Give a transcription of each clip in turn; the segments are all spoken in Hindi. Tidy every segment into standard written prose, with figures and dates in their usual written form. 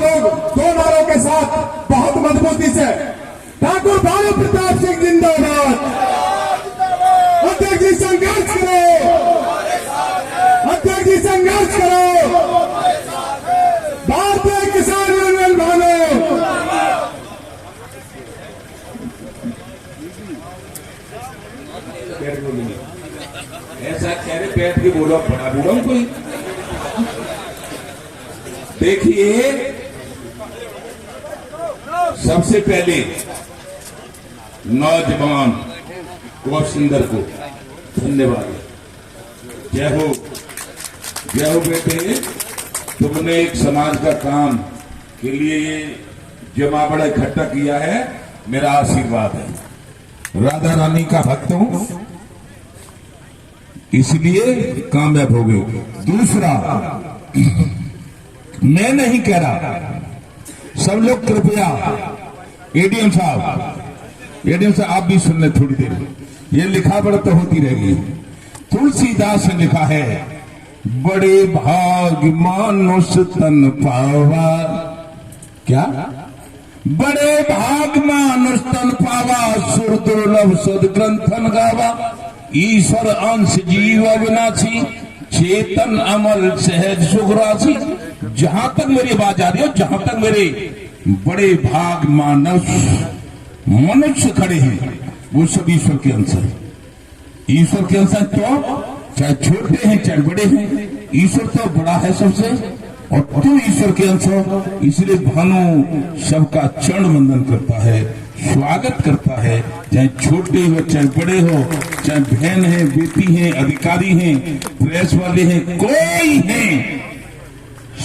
लोग दो नारों के साथ बहुत मजबूती से ठाकुर भानु प्रताप सिंह जिंदाबाद, अध्यक्ष जी संघर्ष करो, अध्यक्ष जी संघर्ष करो, भारतीय किसान यूनियन भानु। ऐसा कह रहे बैठ के बोलो, बड़ा बूढ़ा कोई। देखिए, सबसे पहले नौजवान कौशिंदर को धन्यवाद। जय हो बेटे, तुमने एक समाज का काम के लिए ये जमावड़ा इकट्ठा किया है, मेरा आशीर्वाद है। राधा रानी का भक्त हूं, इसलिए कामयाब हो गए। दूसरा, मैं नहीं कह रहा, सब लोग कृपया एडीएम साहब आप भी सुन ले थोड़ी देर। ये लिखा पढ़ तो होती रहेगी। तुलसीदास ने लिखा है, बड़े भाग मानुष तन पावा। क्या? बड़े भाग मानुष तन पावा, सुर दुर्लभ सुध ग्रंथन गावा। ईश्वर अंश जीव अविनाशी, चेतन अमल सहज सुखराशि। जहां तक मेरी आवाज आ रही हो, जहां तक मेरे बड़े भाग मानस मनुष्य खड़े हैं, वो सब ईश्वर के अंश है। ईश्वर के अंश तो चाहे छोटे हैं चाहे बड़े हैं, ईश्वर तो बड़ा है सबसे, और तुम ईश्वर के अंश हो। इसलिए भानु सबका चरण वंदन करता है, स्वागत करता है, चाहे छोटे हो चाहे बड़े हो, चाहे बहन है, बेटी है, अधिकारी हैं, प्रेस वाले हैं, कोई है,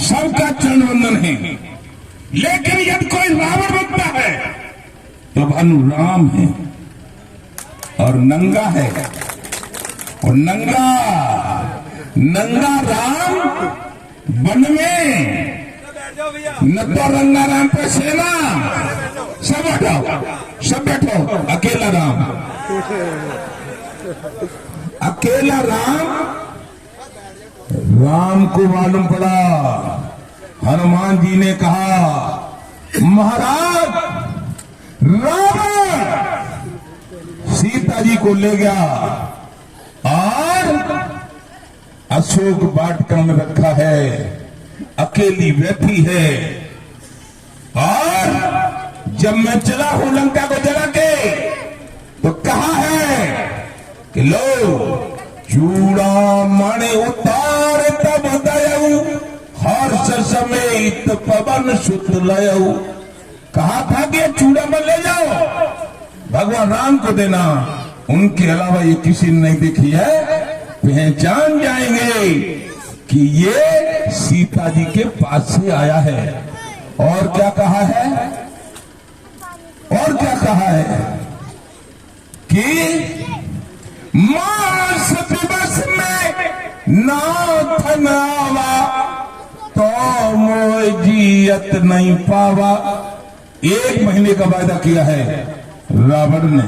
सबका चरण वंदन है। लेकिन यदि कोई रावण बनता है तो भानु राम है और नंगा है, और नंगा राम वन में, न तो रंगा राम पे सेना। सब बैठो, अकेला राम को मालूम पड़ा। हनुमान जी ने कहा, महाराज रावण सीता जी को ले गया और अशोक वाटिका में रखा है, अकेली बैठी है। और जब मैं चला हूं लंका को जला के, तो कहा है कि लो चूड़ा मणि उतार तब दयऊ, हर्ष समेत पवन सुत लयऊ। कहा था कि चूड़ा में ले जाओ, भगवान राम को देना, उनके अलावा ये किसी ने नहीं देखी है। पहचान जाएंगे कि ये सीता जी के पास से आया है। और क्या कहा है कि मास दिवस में नाथ नावा, तो मोय जियत नहीं पावा। 1 महीने का वायदा किया है रावण ने।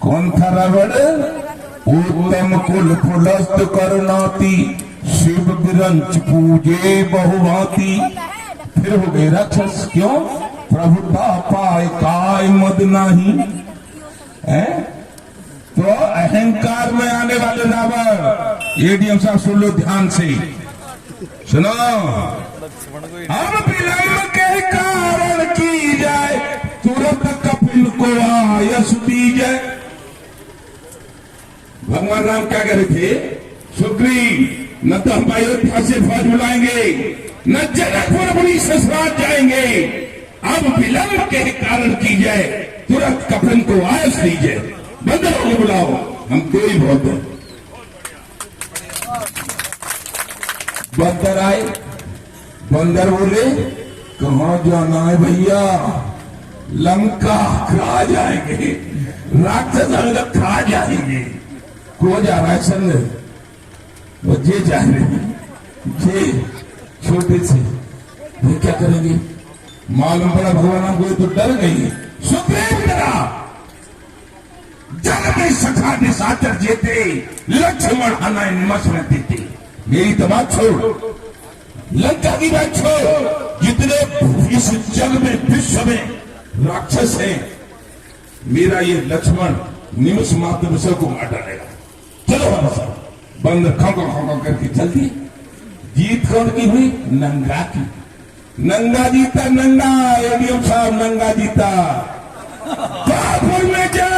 कौन था रावण? उत्तम कुल पुलस्त करुणाति, शिव विरंच पूजे बहुभांति। फिर हो गए राक्षस। क्यों? प्रभुता पाए काय मद नहीं है। तो अहंकार में आने वाले रावण, एडीएम साहब सुन लो ध्यान से, सुनो। अब विलंब के कारण की जाए, तुरंत कपिल को आयस दी जाए। भगवान राम क्या कह रहे थे? सुग्रीव, न तो हम अयोध्या से फौज बुलाएंगे, न जनकपुर पुरी ससुराल जाएंगे। अब विलंब के कारण की जाए, तुरंत कपिल को आयस दी जाए। बंदरों को बुलाओ, हम दो ही बहुत हैं। बंदर आए, बंदर बोले, कहां जाना है भैया? लंका खा जाएंगे, राक्षस अंगद खा जाएंगे। को जा रहा है संग? वो जे जा रहे जे छोटे से, वो क्या करेंगे? मालूम पड़ा भगवान को तो डर गई। सुग्रीव डरा, जग में सखा निशाचर जेते, लक्ष्मण हनाय मस में देते। मेरी तो बात छोड़, लंका की बात छोड़, जितने इस जग में विश्व में राक्षस हैं, मेरा ये लक्ष्मण निमिष मात्र में सबको मार डालेगा। चलो हम सब बंदर खौ करके चल दिए। जीत कौन की हुई? नंगा की। नंगा जीता, नंगा एडीएम साहब नंगा जीता। कापुर में जब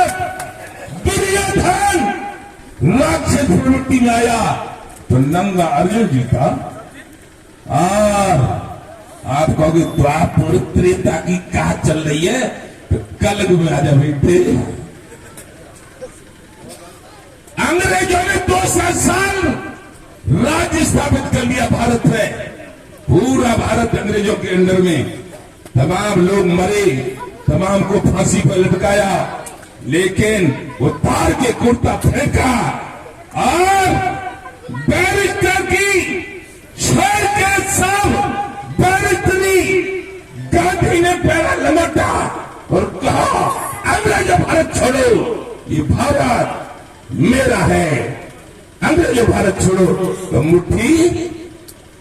दुर्योधन राक्षस प्रवृत्ति में आया तो नंगा अर्जुन जीता। और आप कहोगे द्वापर त्रेता की कहा चल रही है, तो कलग में आ जा बेटे। अंग्रेजों ने 200 साल राज्य स्थापित कर लिया भारत में। पूरा भारत अंग्रेजों के अंडर में, तमाम लोग मरे, तमाम को फांसी पर लटकाया, लेकिन वो तार के कुर्ता फेंका और बैरिस्टर की छड़ के सब बैरिस्टरी गांधी ने पैरा लमटा और कहा अंग्रेजों भारत छोड़ो, ये भारत मेरा है। अंग्रेजों भारत छोड़ो तो मुट्ठी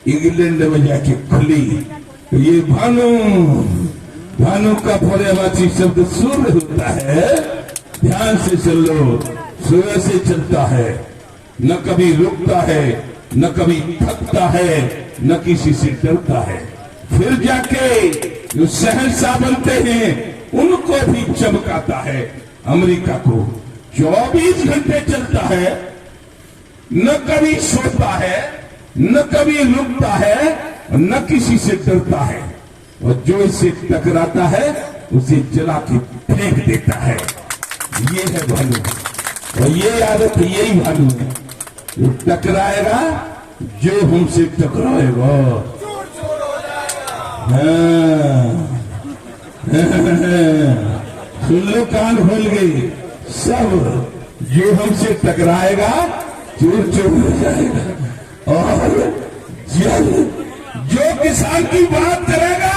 इंग्लैंड में जाके खुली। तो ये भानु का पर्यायवाची शब्द सूर्य होता है। ध्यान से चलो, सूर्य से चलता है, न कभी रुकता है, न कभी थकता है, न किसी से डरता है। फिर जाके जो शहंशाह बनते हैं उनको भी चमकाता है। अमेरिका को 24 घंटे चलता है, न कभी सोता है, न कभी रुकता है, न किसी से डरता है, और जो इससे टकराता है उसे जला के फेंक देता है। ये है भालू, और ये आदत यही भालू है। वो टकराएगा, जो हमसे टकराएगा सुन लो, कान खोल गई सब। जो हमसे टकराएगा चूर चूर हो जाएगा। और जो किसान की बात करेगा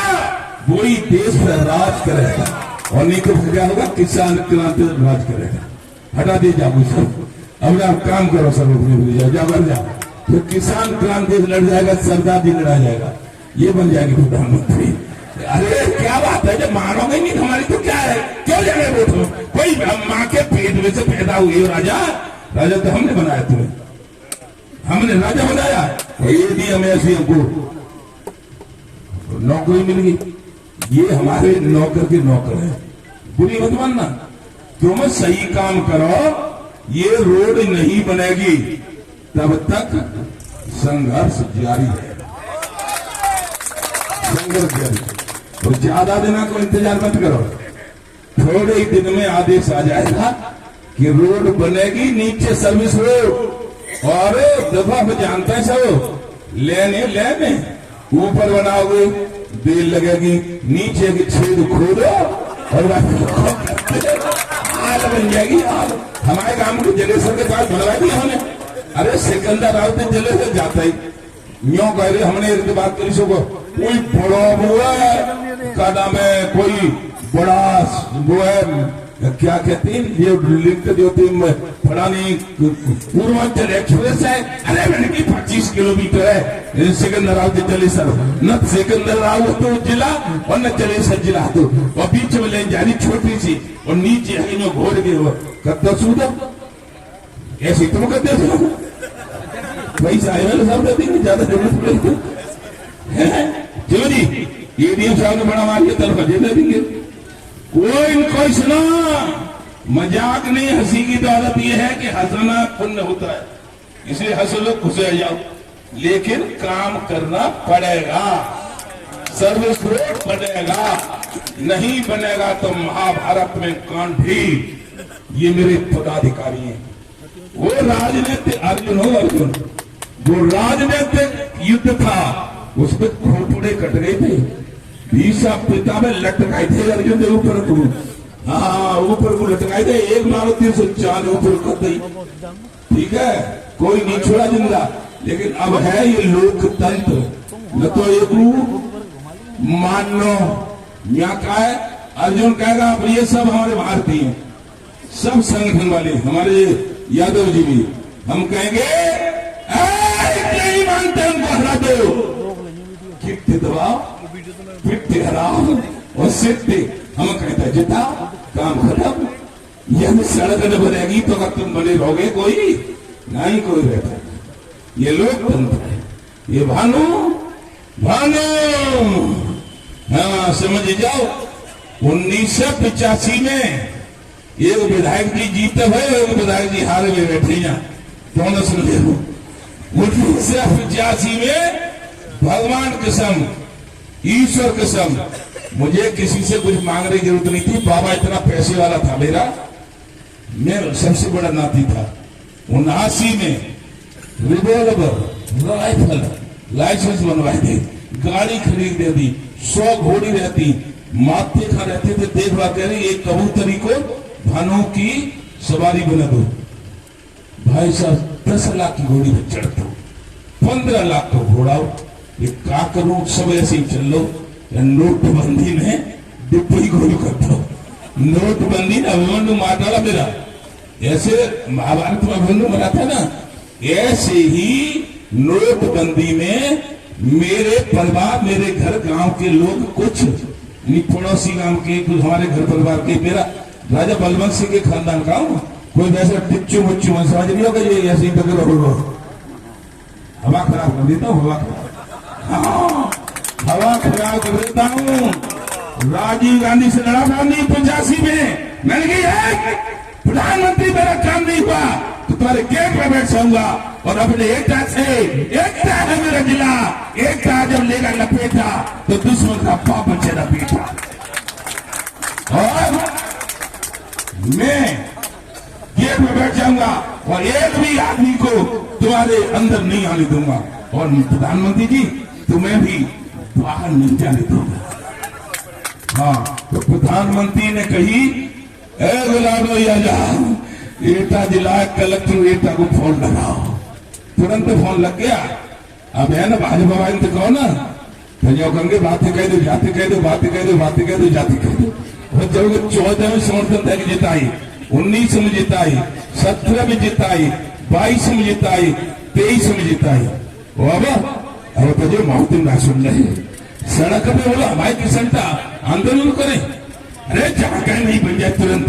वही देश पर राज करेगा, और नहीं तो क्या होगा? किसान क्रांति राज करेगा। हटा दे जाओ सब, अब आप काम करो सब, अपने जाओ जा बन जाओ। तो किसान क्रांति लड़ जाएगा, सरदार जी लड़ा जाएगा, ये बन जाएगी प्रधानमंत्री। अरे क्या बात है, जब मानोगे नहीं हमारी तो क्या है? क्यों जाने वो? कोई माँ के पेट में से पैदा हुए राजा, राजा तो हमने बनाया, तुम्हें हमने राजा बनाया। ये भी हमें ऐसी हमको नौकरी मिल गई, ये हमारे नौकर के नौकर है। बुरी मत मानना, तुम सही काम करो, ये रोड नहीं बनेगी तब तक संघर्ष जारी है, संघर्ष जारी। तो ज्यादा दिनों को इंतजार मत करो, थोड़े ही दिन में आदेश आ जाएगा कि रोड बनेगी, नीचे सर्विस रोड। और दफा में जानते हैं सब, लेने ऊपर बनाओगे बेल लगेगी, नीचे की छेद खोदो और आल बन जाएगी। आल हमारे गांव के जलेसर के पास बनवा दिया हमने। अरे सिकंदर राव तो जलेसर जाता ही यूं कह रहे, हमने एक बात करी सको, कोई बड़ा वो है का नाम है, कोई बड़ा वो है, क्या कहते हैं ये लिख देते फलानी पूर्वांचल एक्सप्रेस है। अरे मैंने की 25 किलोमीटर है सिकंदर राव से जलेसर, न सिकंदर राव तो जिला और न जलेसर जिला, तो और बीच में लेन जानी छोटी सी, और नीचे है घोड़ के कद्दा सूदा ऐसे तुम करते हो पैसा आए सब देंगे, ज्यादा जरूरत पड़ेगी। क्यों जी एडीएम साहब ने बड़ा मारिए तनख्वाह दे देंगे। कोई सुना, मजाक नहीं, हंसी की तो आदत यह है कि हंसना पुण्य होता है, इसलिए हंस लो, खुश हो जाओ, लेकिन काम करना पड़ेगा, सर्विस रोड बनेगा, नहीं बनेगा तो महाभारत में कांठी। ये मेरे पदाधिकारी हैं, वो राजनीतिक अर्जुन हो, अर्जुन वो राजनीतिक युद्ध था, उस पर खोपड़े कट गए थे, भीषा पिता में लटकाए थे अर्जुन के ऊपर को, हाँ ऊपर को लटकाए थे, एक मारो 304 ऊपर कर दी, ठीक है, कोई नहीं छोड़ा जिंदा। लेकिन अब है ये लोकतंत्र, न तो एक मान लो यहाँ का है, अर्जुन कहेगा अब ये सब हमारे भारतीय हैं, सब संगठन वाले हमारे यादव जी भी, हम कहेंगे नहीं मानते उनको हरा दो, पीठ दबाओ, पिट्ठे हराओ और सिट्टे हम कहते हैं जिता काम खत्म। यदि सड़क न बनेगी तो अगर तुम बने रहोगे कोई नहीं कोई रहता। ये लोकतंत्र है, ये भानु भानु हाँ समझ जाओ। 1985 में एक विधायक जी जीते हुए एक विधायक जी हारे में बैठे हैं, दोनों सुन ले। 1985 में भगवान कसम ईश्वर कसम मुझे किसी से कुछ मांगने की जरूरत नहीं थी। बाबा इतना पैसे वाला था मेरा, मैं सबसे बड़ा नाती था। 79 में रिवॉल्वर राइफल लाइसेंस बनवाए थे, गाड़ी खरीद दे दी, 100 घोड़ी रहती, माथे खा रहते थे। देखवा कह रही एक कबूतरी को भानु की सवारी बना दो। भाई साहब 10 लाख की घोड़ी पे चढ़ दो, 15 लाख को घोड़ाओ। ये क्या करूं, सब ऐसे ही चल लो। नोटबंदी में डिप्टी गोल कर दो। नोटबंदी ना भवन मार डाला मेरा, ऐसे महाभारत में भवन मरा था ना, ऐसे ही नोटबंदी में मेरे परिवार, मेरे घर, गांव के लोग, कुछ पड़ोसी गांव के, कुछ हमारे घर परिवार के, मेरा राजा बलवंत सिंह के खानदान का हूं। कोई वैसा टिच्चू मुच्चू में समझ नहीं होगा ये ऐसे ही पकड़ लो। हवा खराब कर देता हूँ, हवा खराब, हाँ हवा खराब कर देता हूँ। राजीव गांधी से लड़ा था 85 में, मैंने कहा प्रधानमंत्री मेरा काम नहीं हुआ तो तुम्हारे गेट पे बैठ जाऊंगा और अपने एकता से, एकता है मेरा जिला, एकता जब लेगा लपेटा तो दुश्मन का पाप बचेगा पीठा। और मैं गेट में बैठ जाऊंगा और एक भी आदमी को तुम्हारे अंदर नहीं आने दूंगा। और प्रधानमंत्री जी तुम्हें भी बाहर नहीं जाने दूंगा। हाँ तो प्रधानमंत्री ने कही गुलाब एटा जिला कलेक्टर एटा को फोन लगाओ। तुरंत फोन लग गया। अब है ना भाजपा वाले तो कहो ना, जो कहेंगे बातें कह दो, जाते कह दो, बातें कह दो, बातें कह दो, जाते कह दो। और जब 14 में समर्थन तक जिताई, 19 में जिताई, 17 में जिताई, 22 में जिताई, 23 में जिताई। अब तो जो माउंटेन ना सुन रहे, सड़क पे बोला हमारे किसनता आंदोलन करें, अरे जगह नहीं बन जाए तुरंत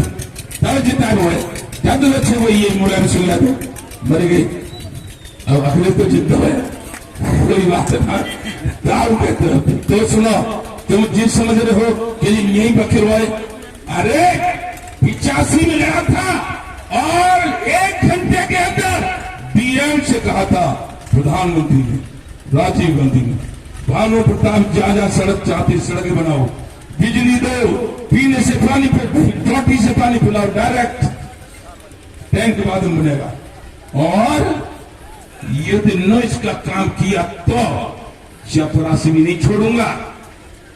तब जिताए वो है। जब अच्छे वो ये मुला सुन रहे मर गए। अब अगले तो जिद्द है, कोई बात ना दारू कहते हो तो सुनो, तुम जिस समझ रहे हो कि यही बखेर हुआ है। अरे 85 में लड़ा था और 1 घंटे के अंदर डीएम से कहा था प्रधानमंत्री ने, राजीव गांधी ने, भानु प्रताप जा सड़क चाहती सड़कें बनाओ, बिजली दो, पीने से पानी, टोटी से पानी पिलाओ, डायरेक्ट टैंक के बाद बनेगा। और यदि न इसका काम किया तो चपरासी भी नहीं छोड़ूंगा।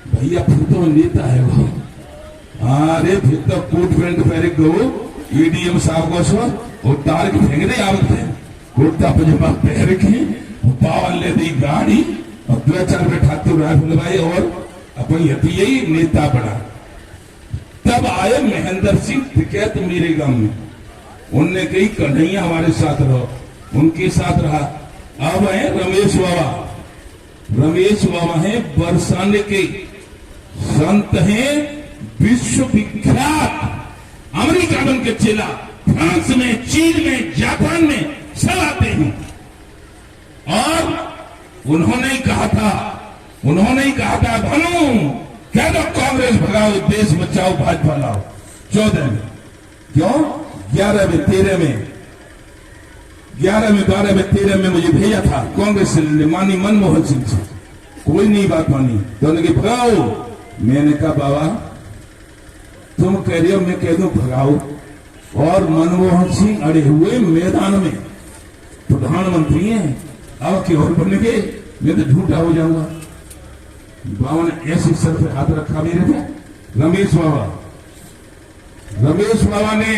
भैया फिर तो नेता है वो। अरे फिर तो कोट पैंट पहने गो एडीएम साहब को सो और तार के फेंक दे आवत है, कुर्ता पजामा पहन के पावन ले दी गाड़ी और 2-4 बैठाते राइफल भाई और अपन यही नेता बना। तब आए महेंद्र सिंह टिकैत मेरे गांव में, उनने कही कन्हैया हमारे साथ रहो, उनके साथ रहा। अब है रमेश बाबा, रमेश बाबा है बरसाने के संत हैं, विश्व विख्यात, अमेरिका बन के चला, फ्रांस में, चीन में, जापान में सब आते हैं। और उन्होंने ही कहा था भानु कह दो कांग्रेस भगाओ, देश बचाओ, भाजपा लाओ। 14 में क्यों 11 में 13 में 11 में 12 में 13 में मुझे भेजा था कांग्रेस से, मानी मनमोहन सिंह से, कोई नहीं बात मानी तो उन्होंने कहा भगाओ। मैंने कहा बाबा तुम कह रहे हो, मैं कह दूं भगाओ। और मनमोहन सिंह अड़े हुए मैदान में प्रधानमंत्री हैं, अब की और बन गए, मैं तो झूठा हो जाऊंगा। बाबा ने ऐसे सर पे हाथ रखा मेरे पे, रमेश बाबा ने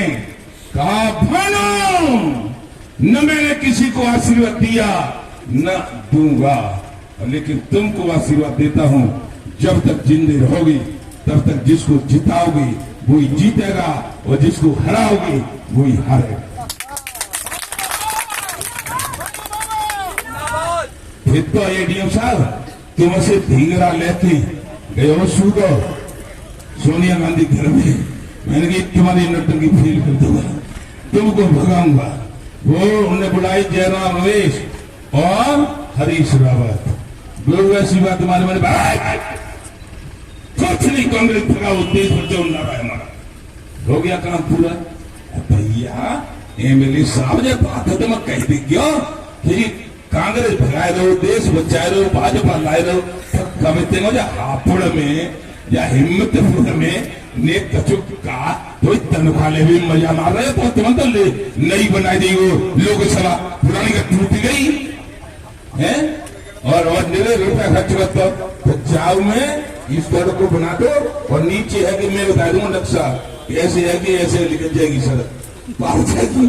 कहा भानु न मैंने किसी को आशीर्वाद दिया न दूंगा, लेकिन तुमको आशीर्वाद देता हूं, जब तक जिंदगी रहोगी तब तक जिसको जिताओगी वही जीतेगा और जिसको हराओगी वही हारेगा। फिर तो एडीएम साहब तुम ऐसे ढींगरा लेते गए हो सूदो सोनिया गांधी घर में, मैंने कहा तुम्हारी नौटंकी फेल कर दूंगा, तुमको भगाऊंगा। वो उन्हें बुलाई जयराम रमेश और हरीश रावत, लोग ऐसी बात तुम्हारे मैंने कुछ नहीं, कांग्रेस भगा देश बचाओ नारा है हमारा, हो गया काम पूरा। भैया एमएलए साहब जब बात है तो मैं कह दी क्यों कि कांग्रेस भगाए रहो, देश बचाए रहो, भाजपा लाए रहो, कविते में हापुड़ में या हिम्मतपुर में नेक कचुक का तो तनख्वाह ले भी मजा मार रहे तो तुम तो ले नई बनाई दी वो लोकसभा पुरानी का टूट गई है और निरे रुपया खर्च करते तो जाओ में इस सड़क को बना दो और नीचे है कि मैं बता दूंगा नक्शा ऐसे है कि ऐसे निकल जाएगी सड़क, बात जाएगी,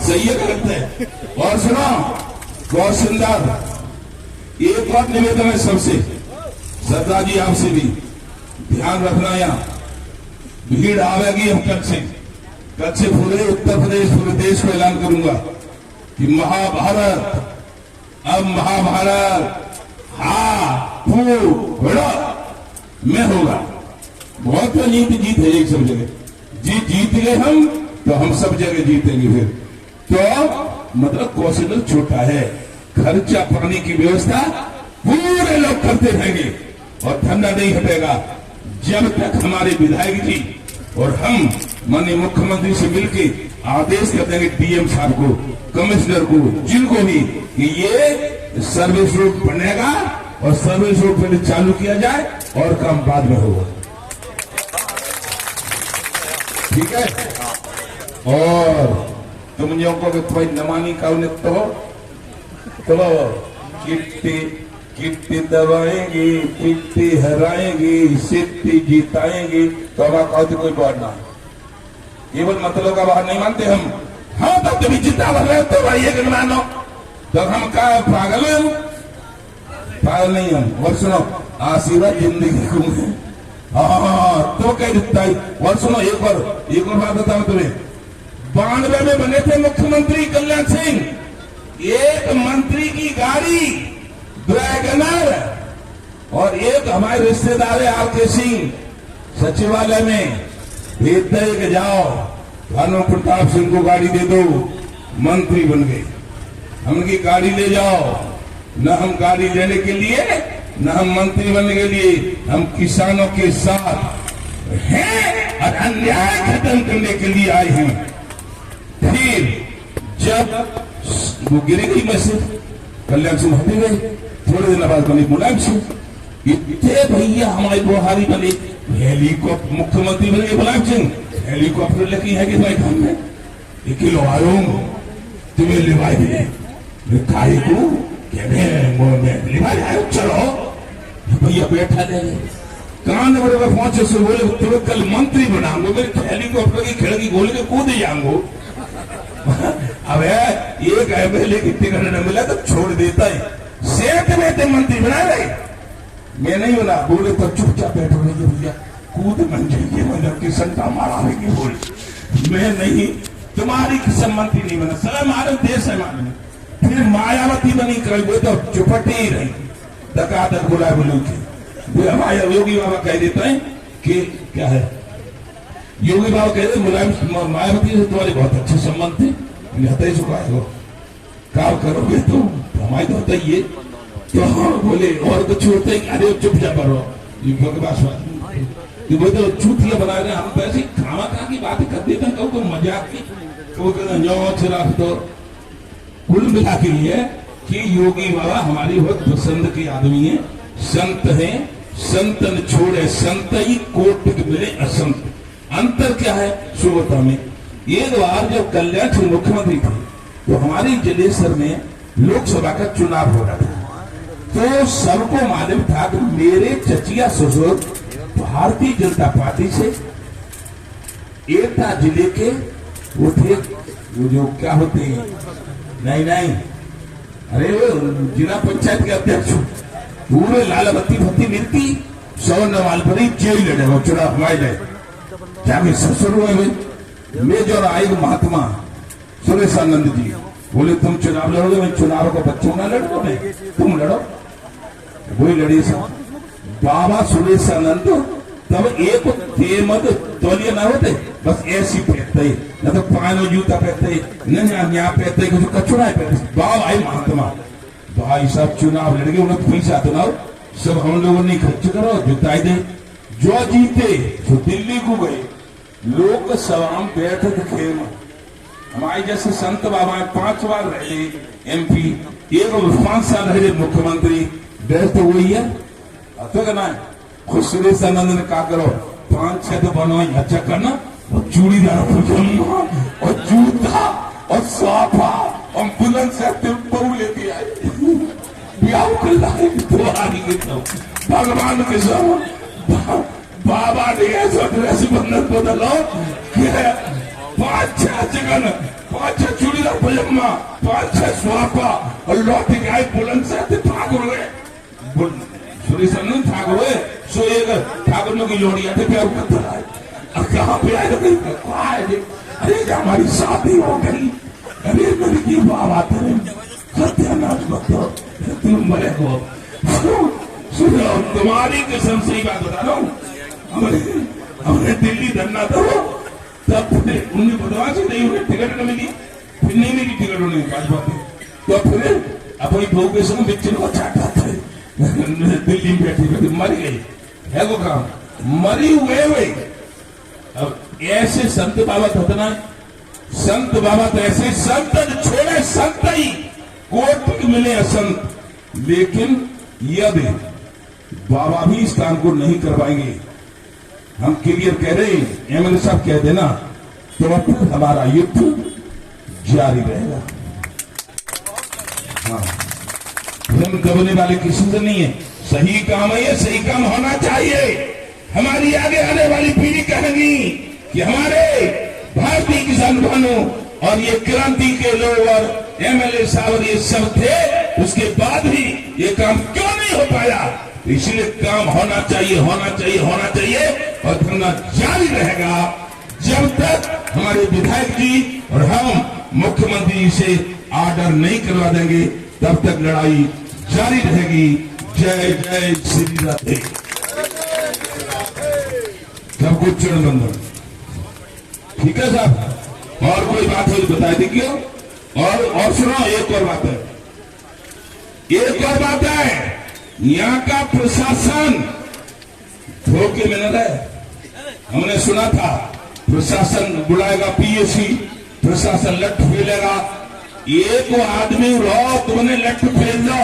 सही है गलत है। और सुनो बहुत सुंदर एक बात निवेदन है सबसे, सरदार जी आपसे भी ध्यान रखना, यहाँ भीड़ आवेगी। हम कल से पूरे उत्तर प्रदेश पूरे देश को ऐलान करूंगा कि महाभारत अब महाभारत में होगा। बहुत तो जीत है एक सब जगह, जीत गए हम तो हम सब जगह जीतेंगे। फिर तो मतलब कौशल छोटा है, खर्चा पानी की व्यवस्था पूरे लोग करते रहेंगे और धंधा नहीं हटेगा जब तक हमारे विधायक जी और हम माननीय मुख्यमंत्री से मिलकर आदेश कर देंगे डीएम साहब को, कमिश्नर को, जिनको भी कि ये सर्विस रोड बनेगा और सर्विस रोड पहले चालू किया जाए और काम बाद में होगा, ठीक है। और तुम जो को तुम्हारी नमानी का तो किट्टी दबाएंगी, पिट्टी हराएंगी, सिट्टी जीताएंगी, तो अब कोई बात ना, केवल मतलब का बाहर नहीं मानते हम। हाँ तो कभी जितना भर रहे तो भाई एक मानो तो हम का पागल है, पागल नहीं हम। और सुनो आशीर्वाद जिंदगी को है, हाँ तो कह देता है। और सुनो एक और बात बताऊं तुम्हें, 92 में बने थे मुख्यमंत्री कल्याण सिंह, एक मंत्री की गाड़ी ड्रैगनर और एक हमारे रिश्तेदार आरके सिंह सचिवालय में भेजते कि जाओ भानु प्रताप सिंह को गाड़ी दे दो, मंत्री बन गए। हमकी गाड़ी ले जाओ, न हम गाड़ी लेने के लिए न हम मंत्री बनने के लिए, हम किसानों के साथ हैं और अन्याय खत्म करने के लिए आए हैं। फिर जब वो गिरेगी मैसेज कल्याण सिंह हटे गए, थोड़े दिन बाद बने मुलायम सिंह, इतने भैया हमारे बुहारी बने, हेलीकॉप्टर मुख्यमंत्री बने मुलायम सिंह, हेलीकॉप्टर लेके है कि भाई घर में एक किलो आयो तुम्हें लिवाई दे खाई को लिवाई चलो भैया बैठा दे कान बड़े पहुंचे से बोले तुम्हें कल मंत्री बनाऊंगा, मेरे हेलीकॉप्टर की खिड़की खोल के कूद जाऊंगा। अब एक एमएलए की टिकट न मिला तो छोड़ देता है, सेठ में मंत्री बना रहे, मैं नहीं बना, बोले तो चुपचाप बैठो रहिए भैया, कूद बन जाइए, मतलब किसान का मारा रहेगी। बोले मैं नहीं, तुम्हारी किसान मंत्री नहीं बना, सला हमारे देश है मालूम। फिर मायावती बनी कर बोले तो चुपटी ही रही, धक्का बुला बोलू के हमारे योगी बाबा कह देते हैं कि क्या है, योगी बाबा कह रहे मुलायम मायावती से तुम्हारे बहुत अच्छे संबंध थे, हते चुका है, काम करोगे तो हमारे तो होता ही है। तो हाँ बोले और कुछ होता है, अरे चुपचाप करो, ये बकवास बात बोले तो चूतिया बना रहे, हम तो ऐसी खामा खा की बातें कर देते हैं, कहो मजाक की, कहो रख दो। कुल मिला के लिए कि योगी बाबा हमारी बहुत पसंद के आदमी है, संत है, संतन छोड़े संत ही कोट मिले असंत। अंतर क्या है सुबता में, एक बार जब कल्याण सिंह मुख्यमंत्री थे तो हमारी जलेसर में लोकसभा का चुनाव हो रहा था, तो सबको मालूम था कि मेरे चचिया ससुर भारतीय जनता पार्टी से एटा जिले के वो थे, वो जो क्या होते हैं, नहीं अरे वो जिला पंचायत के अध्यक्ष, पूरे लाल बत्ती भत्ती मिलती, 100 नवाल पर ही जेल लड़े वो चुनाव हमारे जाए क्या ससुर हुए में मेजर आयोग महात्मा सुरेशानंद जी बोले तुम चुनाव लड़ोगे, मैं चुनाव को बच्चों ना लड़ो, मैं तुम लड़ो। वही लड़ी सा बाबा सुरेशानंद तब एक मत तौलिया ना होते बस ऐसी पहनते न तो पानो जूता पहनते न यहाँ पहनते कुछ कचुरा पहनते बाबा आई महात्मा भाई साहब चुनाव लड़ गए उन्हें पैसा तो ना सब हम लोगों ने खर्च करो जुटाई दे जो जीते जो दिल्ली को गए लोकसभा में बैठक खेम हमारे जैसे संत बाबा 5 बार रहे MP एक 5 साल रहे मुख्यमंत्री देश तो वही है तो कहना है खुद सुरेशानंद ने कहा करो 5-6 तो बनो अच्छा करना और चूड़ीदार पजामा और जूता और साफा और बुलंद से बहु लेके आए ब्याह कर लाए भगवान के सब बाबा ने ऐसा ड्रेस बंधन बदलो 5-6 जगन 5-6 चूड़ीदार पजामा 5-6 स्वापा और लौट के आए बुलंद से ठाकुर हुए सुरेशानंद ठाकुर हुए सो एक ठाकुर की जोड़ी आते प्यार करता है अब कहाँ पे आए अरे हमारी शादी हो गई अरे मेरी की बाबा तेरे सत्यानाश मत तुम मरे हो सुनो तुम्हारी कसम सही बात बता रहा हूँ हमने दिल्ली धरना था तब उन्हें बदमाश नहीं उन्हें टिकट न मिली फिर नहीं मिली टिकट उन्हें भाजपा पे तो फिर अपनी बहू के संग बच्चे को चाटा था दिल्ली में बैठी मर गई है वो काम मरी हुए हुए अब ऐसे संत बाबा थतना संत बाबा तो ऐसे संत छोड़े संत ही कोट मिले असंत लेकिन यदि बाबा भी इस काम को नहीं करवाएंगे हम क्लियर कह रहे हैं MLA साहब कह देना तो फिर हमारा युद्ध जारी रहेगा। हाँ हम दबने वाले किसी से नहीं है सही काम है ये सही काम होना चाहिए हमारी आगे आने वाली पीढ़ी कहेगी कि हमारे भारतीय किसान भाइयों और ये क्रांति के लोग और MLA साहब और ये सब थे उसके बाद भी ये काम क्यों नहीं हो पाया इसलिए काम होना चाहिए होना चाहिए होना चाहिए और धरना जारी रहेगा जब तक हमारे विधायक जी और हम मुख्यमंत्री जी से ऑर्डर नहीं करवा देंगे तब तक लड़ाई जारी रहेगी। जय जय श्री राधे। सबको चरण बंधन ठीक है साहब और कोई बात हो तो बता दीजिए और सुनो एक और बात है यहाँ का प्रशासन धोखे में न रहे हमने सुना था प्रशासन बुलाएगा PSC प्रशासन लठ फेलेगा एक आदमी रहो तुमने लठ फेल दो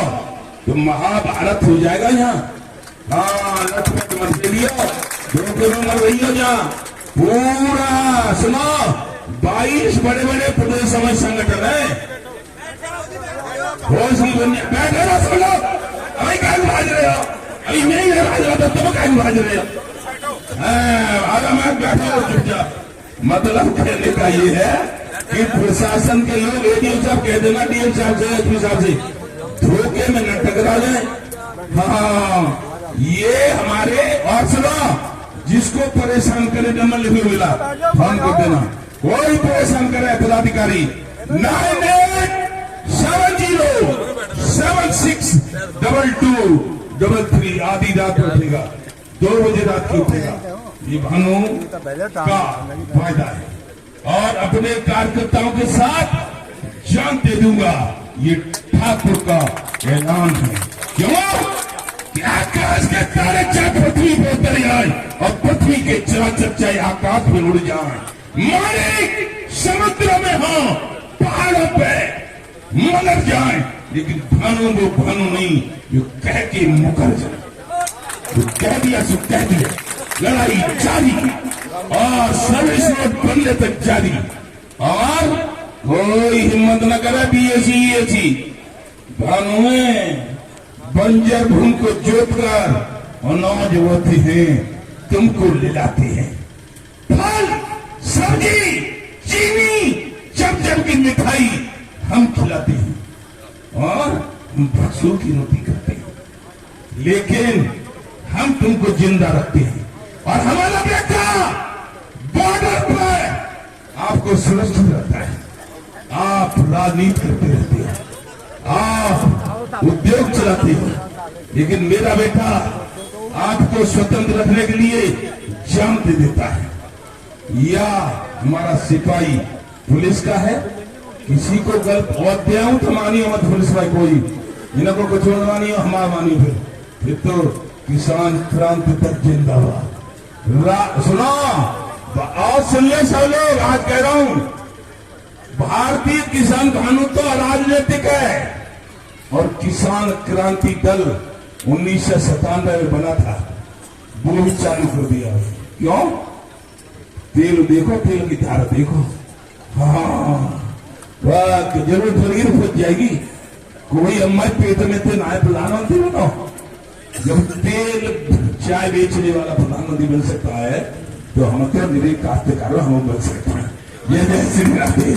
तो महाभारत हो जाएगा यहाँ हाँ लठ फेल मत फेलियो धोखे में मर रही हो जहाँ पूरा सुनो 22 बड़े बड़े प्रदेश समाज संगठन है बैठे रहो सब लोग अभी क्या भाज रहे हो अभी नहीं भाज रहा तो तुम क्या भाज रहे हो आगे मैं बैठा हूँ चुपचाप मतलब कहने का ये है कि प्रशासन के लोग ADM साहब कह देना DM साहब से SP साहब से धोखे में न टकरा जाए हाँ ये हमारे और सुनो जिसको परेशान करे नंबर लिखे मिला फोन कर देना कोई परेशान करे पदाधिकारी 98762233 आधी रात में उठेगा 2 बजे रात को उठेगा ये भानु का फायदा है और अपने कार्यकर्ताओं के साथ जान दे दूंगा ये ठाकुर का ऐलान है क्यों क्या आकाश के तारे चाहे पृथ्वी पर उतर जाए और पृथ्वी के चराचर चाहे आकाश में उड़ जाए मालिक समुद्र में हो पहाड़ों पे मर जाए लेकिन भानु वो भानु नहीं जो कह के मुकर जाए जो कह दिया सो कह दिया लड़ाई जारी और सर्विस रोड बनने तक जारी और कोई हिम्मत न करे BSc भानु में बंजर भूमि को जोतकर अनाज बोते हैं तुमको लिलाते हैं फल सब्जी चीनी जब की मिठाई हम खिलाते हैं और बरसों की रोटी करते हैं लेकिन हम तुमको जिंदा रखते हैं और हमारा बेटा बॉर्डर पर आपको सुरक्षित रहता है आप राजनीति करते रहते हैं आप उद्योग चलाते हैं लेकिन मेरा बेटा आपको स्वतंत्र रखने के लिए जान दे देता है। या हमारा सिपाही पुलिस का है, किसी को गलत और देऊं तो मानियो मत पुलिस भाई, कोई इनको कुछ न मानियो, हमारा मानियो। फिर तो किसान क्रांति तक जिंदाबाद। सुनो और सुन ले सब लोग, आज कह रहा हूं भारतीय किसान कानून तो अराजनीतिक है और किसान क्रांति दल 1997 में बना था, वो भी चालू कर दिया। क्यों? तेल देखो, तेल की धारा देखो। हाँ वाह, जरूर थोड़ी फंस जाएगी। कोई अम्मा पेट में थे ना प्रधानमंत्री बनो। जब तेल चाय बेचने वाला प्रधानमंत्री बन सकता है तो हम तो मेरे काश्तकारों हम बन सकते हैं। जय श्री राधे,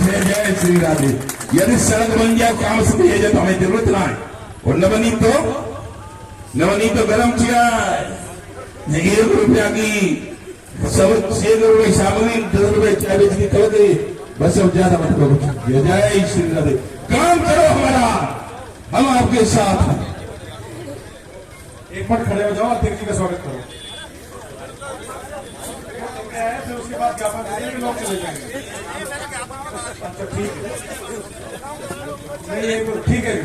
जय श्री राधे। यदि सड़क बन जाए काम से भेज जाए तो हमें जरूरत ना है, और न बनी तो गरम चाय 1 रुपया की सब 6 रुपये सामग्री 10 रुपये चाय बेच के कर दे, बस अब ज्यादा मत करो। जय श्री राधे। काम करो हमारा, हम आपके साथ हैं। एक मिनट खड़े हो जाओ, अध्यक्ष जी का स्वागत करो। फिर उसके बाद ज्ञापन देंगे, लोग चले जाएंगे। अच्छा ठीक है, नहीं ठीक है।